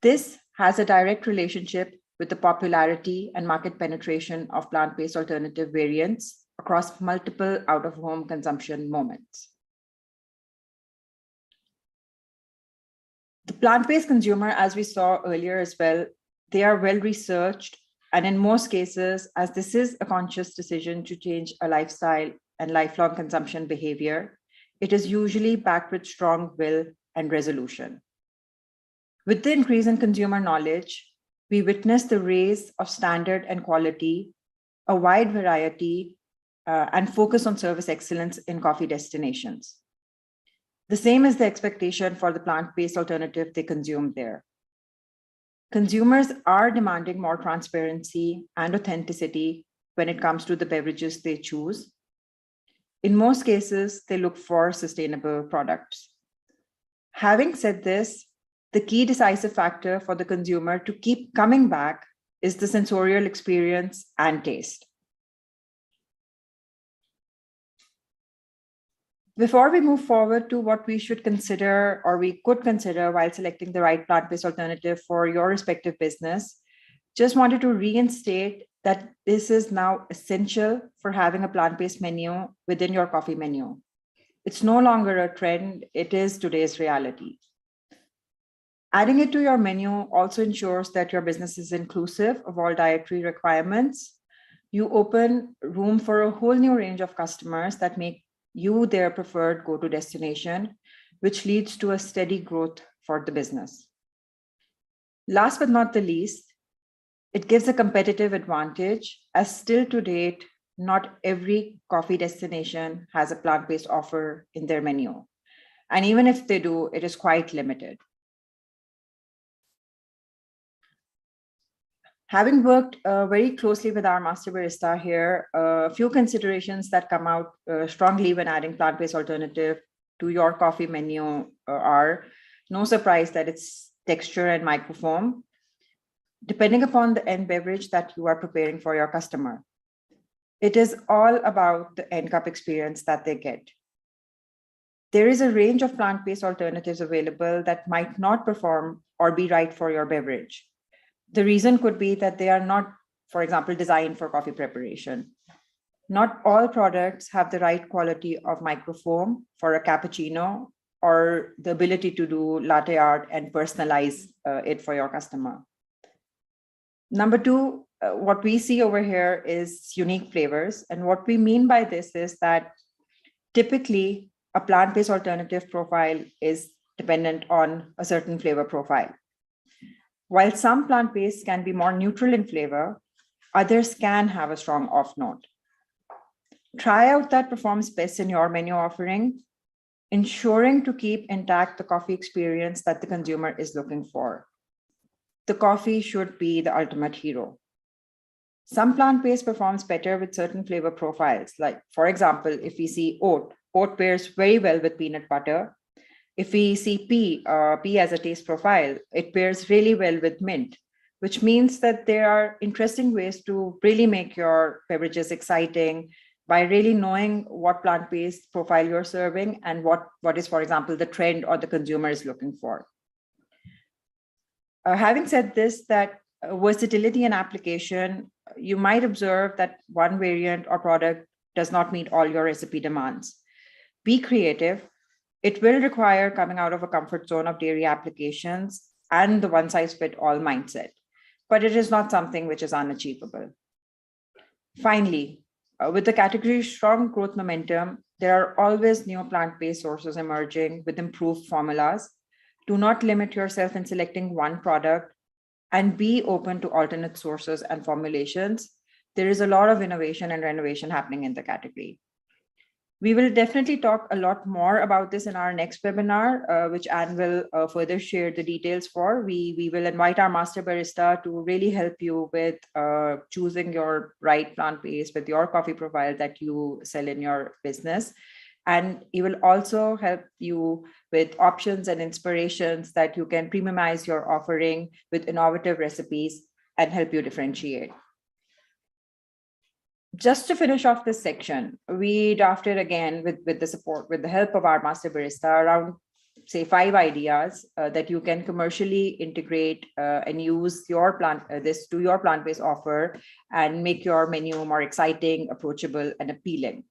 This has a direct relationship with the popularity and market penetration of plant-based alternative variants across multiple out-of-home consumption moments. The plant-based consumer, as we saw earlier as well, they are well-researched, and in most cases, as this is a conscious decision to change a lifestyle and lifelong consumption behavior, it is usually backed with strong will and resolution. With the increase in consumer knowledge, we witness the rise of standard and quality, a wide variety, and focus on service excellence in coffee destinations. The same is the expectation for the plant-based alternative they consume there. Consumers are demanding more transparency and authenticity when it comes to the beverages they choose. In most cases, they look for sustainable products. Having said this, the key decisive factor for the consumer to keep coming back is the sensorial experience and taste. Before we move forward to what we should consider or we could consider while selecting the right plant-based alternative for your respective business, just wanted to reinstate that this is now essential for having a plant-based menu within your coffee menu. It's no longer a trend, it is today's reality. Adding it to your menu also ensures that your business is inclusive of all dietary requirements. You open room for a whole new range of customers that make you their preferred go-to destination, which leads to a steady growth for the business. Last but not the least, it gives a competitive advantage, as still to date, not every coffee destination has a plant-based offer in their menu. And even if they do, it is quite limited. Having worked very closely with our master barista here, a few considerations that come out strongly when adding plant-based alternative to your coffee menu are, no surprise that it's texture and microfoam, depending upon the end beverage that you are preparing for your customer. It is all about the end cup experience that they get. There is a range of plant-based alternatives available that might not perform or be right for your beverage. The reason could be that they are not, for example, designed for coffee preparation. Not all products have the right quality of microfoam for a cappuccino or the ability to do latte art and personalize it for your customer. Number two, what we see over here is unique flavors. And what we mean by this is that typically a plant-based alternative profile is dependent on a certain flavor profile. While some plant-based can be more neutral in flavor, others can have a strong off note. Try out that performs best in your menu offering, ensuring to keep intact the coffee experience that the consumer is looking for. The coffee should be the ultimate hero. Some plant-based performs better with certain flavor profiles. Like, for example, if we see oat pairs very well with peanut butter. If we see pea as a taste profile, it pairs really well with mint, which means that there are interesting ways to really make your beverages exciting, by really knowing what plant-based profile you're serving and what is, for example, the trend or the consumer is looking for. Having said this, that versatility and application, you might observe that one variant or product does not meet all your recipe demands. Be creative. It will require coming out of a comfort zone of dairy applications and the one-size-fits-all mindset, but it is not something which is unachievable. Finally, with the category's strong growth momentum, there are always new plant-based sources emerging with improved formulas. Do not limit yourself in selecting one product and be open to alternate sources and formulations. There is a lot of innovation and renovation happening in the category. We will definitely talk a lot more about this in our next webinar, which Anne will further share the details for. We will invite our master barista to really help you with choosing your right plant-based with your coffee profile that you sell in your business. And he will also help you with options and inspirations that you can premiumize your offering with innovative recipes and help you differentiate. Just to finish off this section, we drafted again with the help of our master barista around, say, 5 ideas that you can commercially integrate and use your plant-based offer and make your menu more exciting, approachable, and appealing.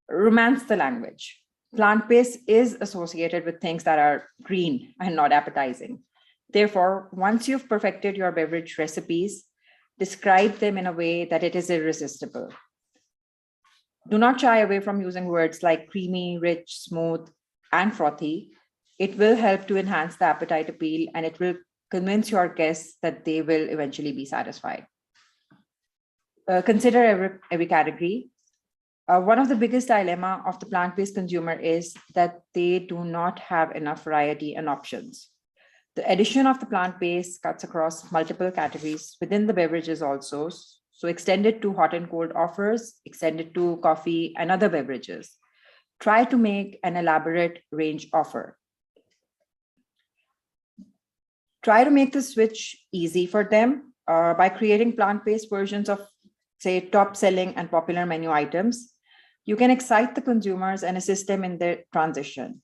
Romance the language. Plant-based is associated with things that are green and not appetizing. Therefore, once you've perfected your beverage recipes, describe them in a way that it is irresistible. Do not shy away from using words like creamy, rich, smooth, and frothy. It will help to enhance the appetite appeal, and it will convince your guests that they will eventually be satisfied. Consider every category. One of the biggest dilemma of the plant-based consumer is that they do not have enough variety and options. The addition of the plant-based cuts across multiple categories within the beverages also. So extend it to hot and cold offers, extend it to coffee and other beverages. Try to make an elaborate range offer. Try to make the switch easy for them by creating plant-based versions of, say, top-selling and popular menu items. You can excite the consumers and assist them in their transition.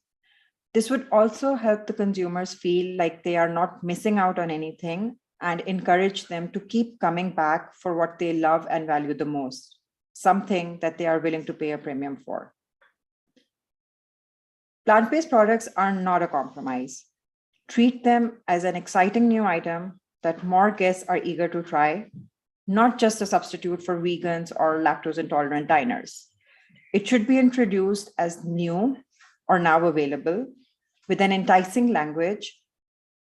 This would also help the consumers feel like they are not missing out on anything and encourage them to keep coming back for what they love and value the most, something that they are willing to pay a premium for. Plant-based products are not a compromise. Treat them as an exciting new item that more guests are eager to try, not just a substitute for vegans or lactose intolerant diners. It should be introduced as new or now available with an enticing language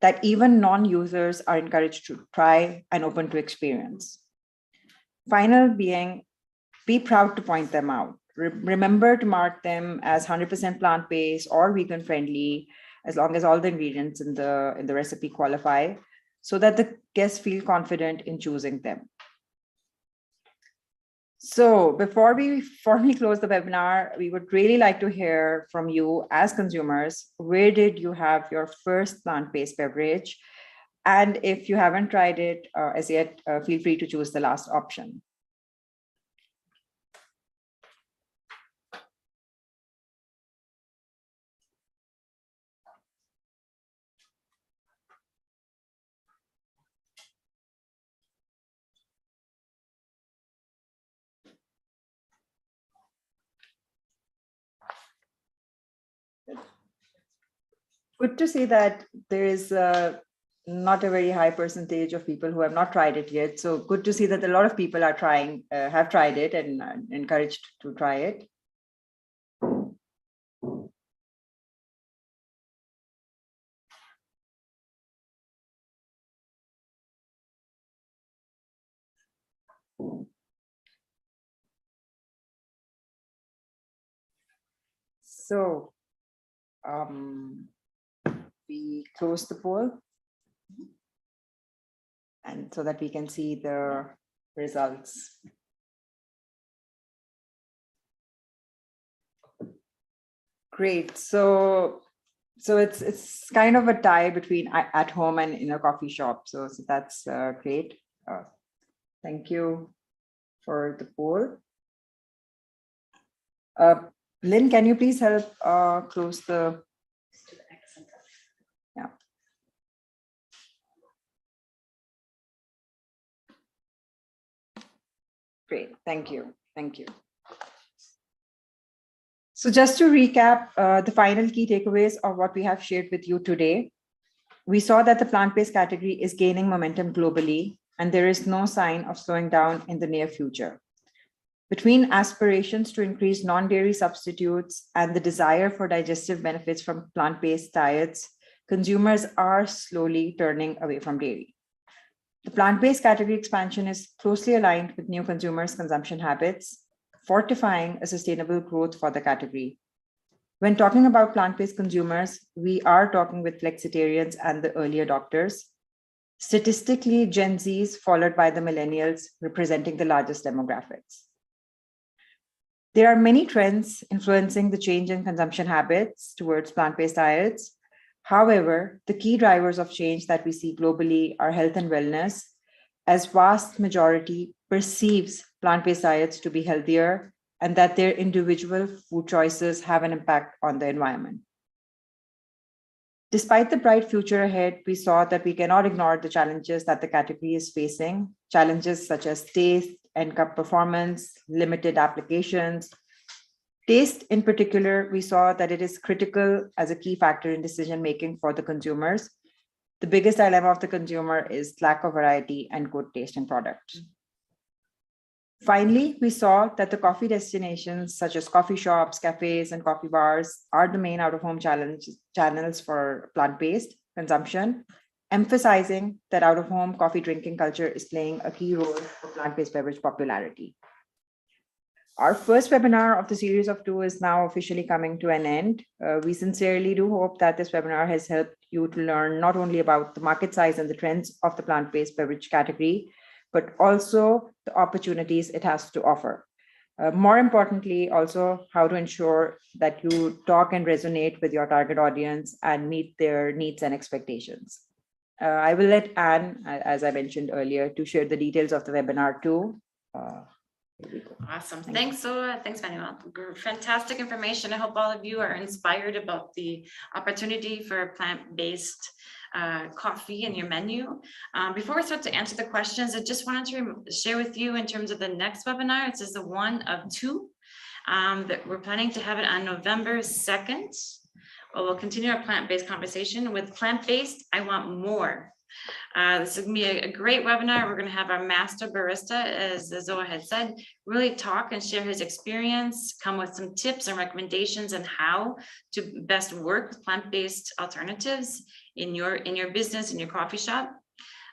that even non-users are encouraged to try and open to experience. Final being, be proud to point them out. Remember to mark them as 100% plant-based or vegan friendly, as long as all the ingredients in the recipe qualify, so that the guests feel confident in choosing them. So before we formally close the webinar, we would really like to hear from you as consumers. Where did you have your first plant-based beverage? And if you haven't tried it as yet, feel free to choose the last option. Good to see that there is not a very high percentage of people who have not tried it yet. So good to see that a lot of people are trying, have tried it and encouraged to try it. So we close the poll and so that we can see the results. Great. So it's kind of a tie between at home and in a coffee shop. So that's great. Thank you for the poll. Lynn, can you please help close the? Yeah. Great, thank you. Thank you. So just to recap, the final key takeaways of what we have shared with you today, we saw that the plant-based category is gaining momentum globally, and there is no sign of slowing down in the near future. Between aspirations to increase non-dairy substitutes and the desire for digestive benefits from plant-based diets, consumers are slowly turning away from dairy. The plant-based category expansion is closely aligned with new consumers' consumption habits, fortifying a sustainable growth for the category. When talking about plant-based consumers, we are talking with flexitarians and the early adopters. Statistically, Gen Zs followed by the millennials representing the largest demographics. There are many trends influencing the change in consumption habits towards plant-based diets. However, the key drivers of change that we see globally are health and wellness, as vast majority perceives plant-based diets to be healthier and that their individual food choices have an impact on the environment. Despite the bright future ahead, we saw that we cannot ignore the challenges that the category is facing, challenges such as taste, end cup performance, limited applications. Taste in particular, we saw that it is critical as a key factor in decision-making for the consumers. The biggest dilemma of the consumer is lack of variety and good taste in products. Finally, we saw that the coffee destinations such as coffee shops, cafes, and coffee bars are the main out-of-home channels for plant-based consumption, emphasizing that out-of-home coffee drinking culture is playing a key role for plant-based beverage popularity. Our first webinar of the series of 2 is now officially coming to an end. We sincerely do hope that this webinar has helped you to learn not only about the market size and the trends of the plant-based beverage category, but also the opportunities it has to offer. More importantly, also how to ensure that you talk and resonate with your target audience and meet their needs and expectations. I will let Anne, as I mentioned earlier, to share the details of the webinar too. Awesome. Thanks, Zoa. Thanks, Manuel. Fantastic information. I hope all of you are inspired about the opportunity for plant-based coffee in your menu. Before we start to answer the questions, I just wanted to share with you in terms of the next webinar. This is the one of 2 that we're planning to have it on November 2nd. We'll continue our plant-based conversation with plant-based. I want more. This is going to be a great webinar. We're going to have our master barista, as Zoa had said, really talk and share his experience, come with some tips and recommendations on how to best work with plant-based alternatives in your business, in your coffee shop,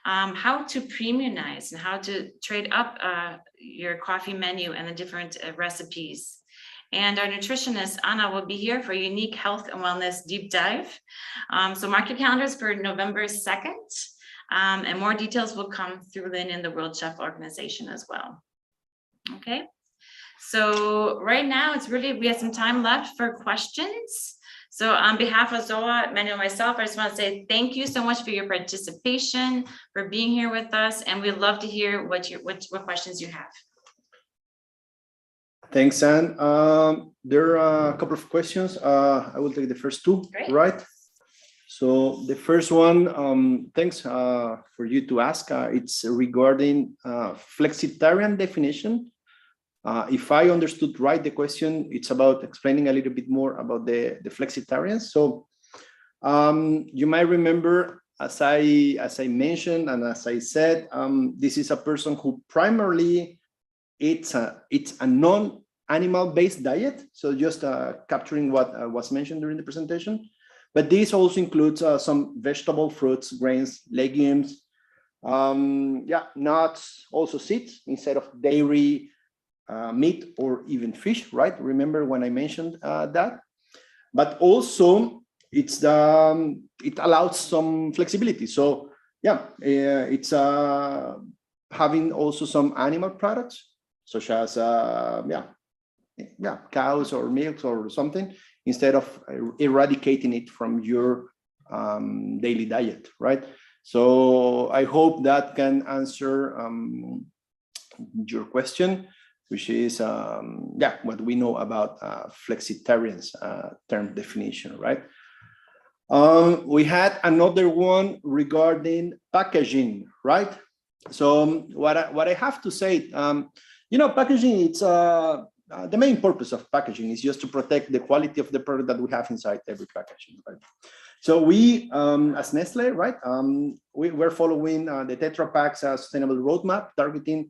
how to premiumize and how to trade up your coffee menu and the different recipes. And our nutritionist, Anna, will be here for a unique health and wellness deep dive. So mark your calendars for November 2nd. And more details will come through Lynn in the World Chef Organization as well. Okay, so right now we have some time left for questions. So on behalf of Zoa, Manuel, and myself, I just want to say thank you so much for your participation, for being here with us, and we'd love to hear what questions you have. Thanks, Anne. There are a couple of questions. I will take the first 2. Great. Right? So the first one, thanks for you to ask. It's regarding flexitarian definition. If I understood right, the question, it's about explaining a little bit more about the flexitarians. So you might remember, as I mentioned and as I said, this is a person who primarily eats a non-animal based diet. So just capturing what was mentioned during the presentation. But this also includes some vegetable, fruits, grains, legumes, nuts, also seeds instead of dairy, meat, or even fish, right? Remember when I mentioned that? But also it allows some flexibility. So it's having also some animal products, such as cows or milk or something, instead of eradicating it from your daily diet, right? So I hope that can answer your question. which is what we know about flexitarians term definition, right? We had another one regarding packaging, right? So what I have to say, packaging, it's the main purpose of packaging is just to protect the quality of the product that we have inside every packaging, right? So we, as Nestle, right, we're following the Tetra Pak's sustainable roadmap, targeting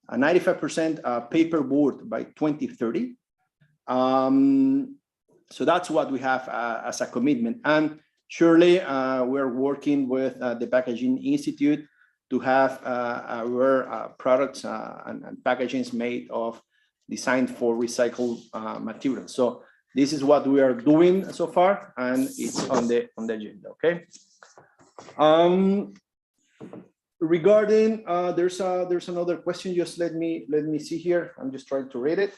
a 95% paper board by 2030. So that's what we have as a commitment. And surely we're working with the Packaging Institute to have our products and packagings made of designed for recycled materials. So this is what we are doing so far, and it's on the agenda. Okay. Regarding there's another question. Just let me see here. I'm just trying to read it.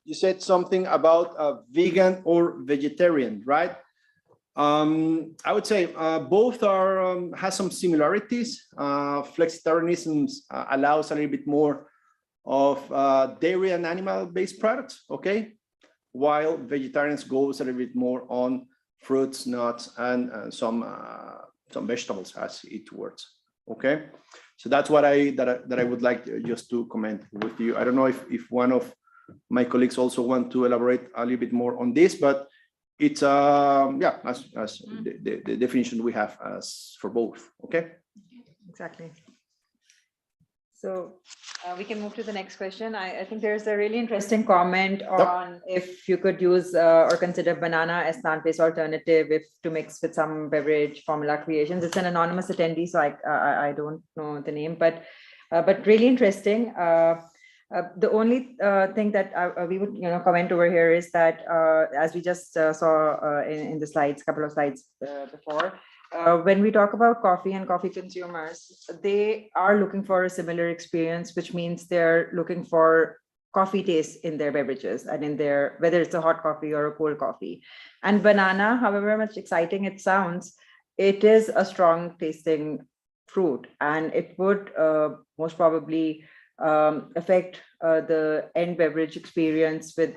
You said something about vegan or vegetarian, right? I would say both are has some similarities. Flexitarianism allows a little bit more of dairy and animal-based products, okay? While vegetarians goes a little bit more on fruits, nuts, and some vegetables as it works, okay? So that's what I would like just to comment with you. I don't know if one of my colleagues also want to elaborate a little bit more on this, but it's as the definition we have as for both, okay? Exactly. So we can move to the next question. I think there's a really interesting comment on if you could use or consider banana as plant-based alternative if to mix with some beverage formula creations. It's an anonymous attendee, so I don't know the name, but really interesting. The only thing that we would comment over here is that as we just saw in the slides, couple of slides before, when we talk about coffee and coffee consumers, they are looking for a similar experience, which means they're looking for coffee taste in their beverages and in their, whether it's a hot coffee or a cold coffee. And banana, however much exciting it sounds, it is a strong tasting fruit, and it would most probably affect the end beverage experience with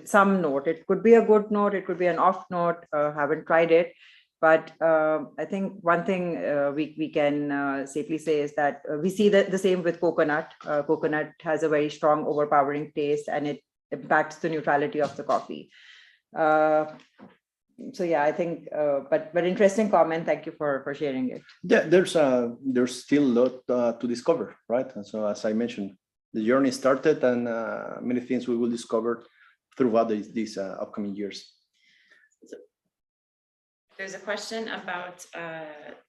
some note. It could be a good note, it could be an off note. Haven't tried it, but I think one thing we can safely say is that we see that the same with coconut. Coconut has a very strong overpowering taste, and it impacts the neutrality of the coffee. So yeah, I think, but interesting comment. Thank you for sharing it. Yeah, there's still a lot to discover, right? And so as I mentioned, the journey started, and many things we will discover throughout these upcoming years. There's a question about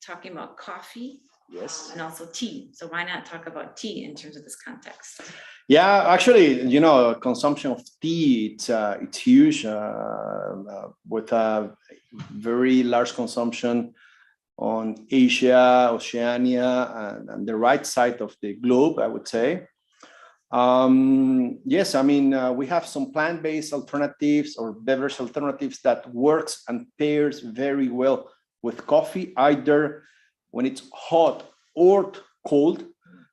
talking about coffee. Yes. And also tea. So why not talk about tea in terms of this context? Yeah, actually, consumption of tea, it's huge with a very large consumption on Asia, Oceania, and the right side of the globe, I would say. Yes, I mean, we have some plant-based alternatives or beverage alternatives that works and pairs very well with coffee, either when it's hot or cold.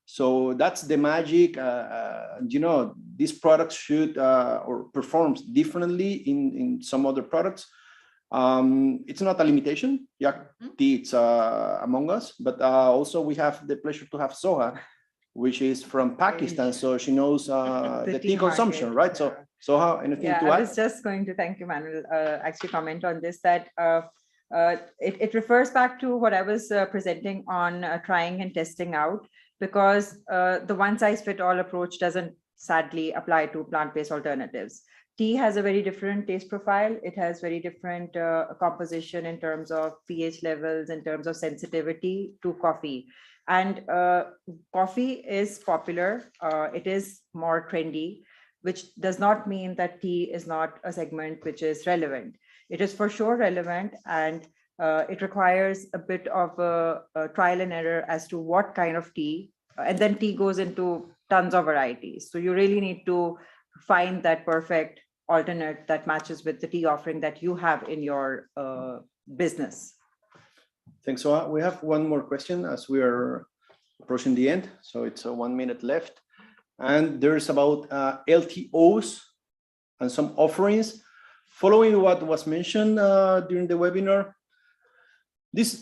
So that's the magic. These products should or performs differently in some other products. It's not a limitation. Yeah, tea, it's among us, but also we have the pleasure to have Soha, which is from Pakistan. So she knows the tea consumption, right? Yeah. So Soha, anything to add? I was just going to thank you, Manuel, actually comment on this, that it refers back to what I was presenting on trying and testing out, because the one-size-fit-all approach doesn't sadly apply to plant-based alternatives. Tea has a very different taste profile. It has very different composition in terms of pH levels, in terms of sensitivity to coffee. And coffee is popular. It is more trendy, which does not mean that tea is not a segment which is relevant. It is for sure relevant, and it requires a bit of a trial and error as to what kind of tea, and then tea goes into tons of varieties. So you really need to find that perfect alternate that matches with the tea offering that you have in your business. Thanks. So we have one more question as we are approaching the end, so it's 1 minute left. And there's about LTOs and some offerings. Following what was mentioned during the webinar, these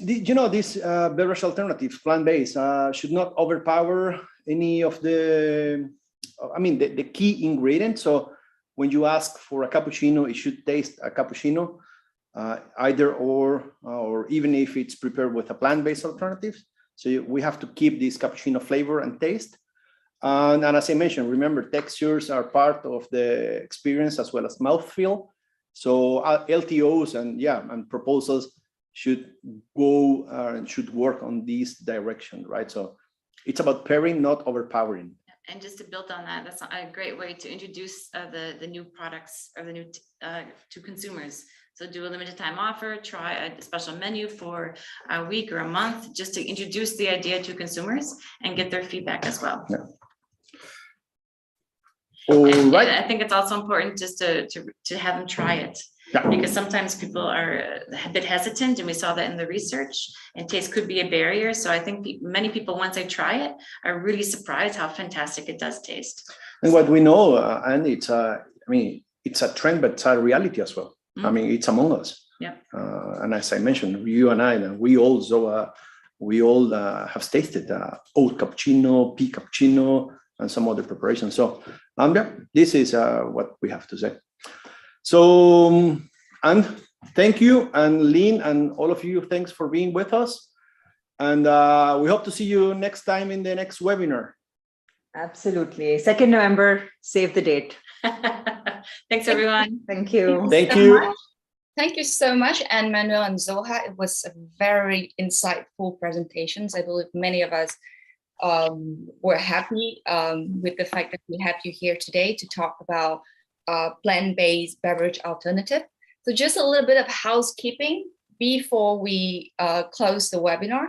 beverage alternatives, plant-based, should not overpower any of the key ingredients. So when you ask for a cappuccino, it should taste a cappuccino, either or even if it's prepared with a plant-based alternative. So we have to keep this cappuccino flavor and taste. And as I mentioned, remember, textures are part of the experience as well as mouthfeel. So LTOs and proposals should go and should work on this direction, right? So it's about pairing, not overpowering. And just to build on that, that's a great way to introduce the new products or the new to consumers. So do a limited time offer, try a special menu for a week or a month, just to introduce the idea to consumers and get their feedback as well. Yeah. All right. I think it's also important just to have them try it. Yeah. Because sometimes people are a bit hesitant, and we saw that in the research, and taste could be a barrier. So I think many people, once they try it, are really surprised how fantastic it does taste. And what we know, and it's it's a trend, but it's a reality as well. Mm. I mean, it's among us. Yeah. And as I mentioned, you and I, we also have tasted oat cappuccino, pea cappuccino, and some other preparations. So this is what we have to say. So, and thank you, and Lynn, and all of you, thanks for being with us. And we hope to see you next time in the next webinar. Absolutely. 2nd November, save the date. Thanks, everyone. Thank you. Thank you. Thank you so much, Anne Manuel and Zoha. It was a very insightful presentations. I believe many of us were happy with the fact that we had you here today to talk about plant-based beverage alternative. So just a little bit of housekeeping before we close the webinar.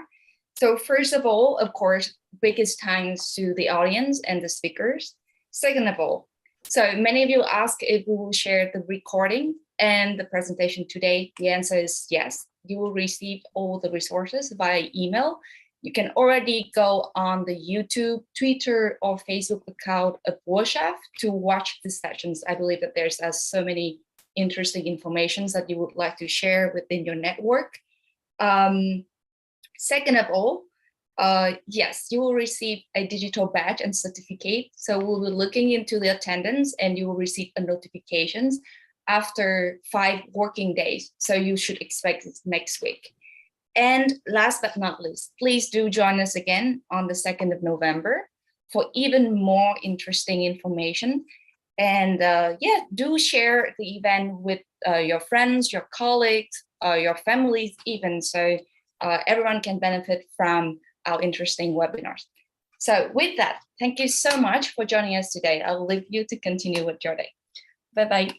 So first of all, of course, biggest thanks to the audience and the speakers. Second of all, so many of you ask if we will share the recording and the presentation today. The answer is yes. You will receive all the resources via email. You can already go on the YouTube, Twitter, or Facebook account of WorldChef to watch the sessions. I believe that there's so many interesting informations that you would like to share within your network. Second of all, yes, you will receive a digital badge and certificate. So we'll be looking into the attendance, and you will receive a notifications after 5 working days. So you should expect it next week. And last but not least, please do join us again on the 2nd of November for even more interesting information. And do share the event with your friends, your colleagues, your families even, so everyone can benefit from our interesting webinars. So with that, thank you so much for joining us today. I'll leave you to continue with your day. Bye-bye.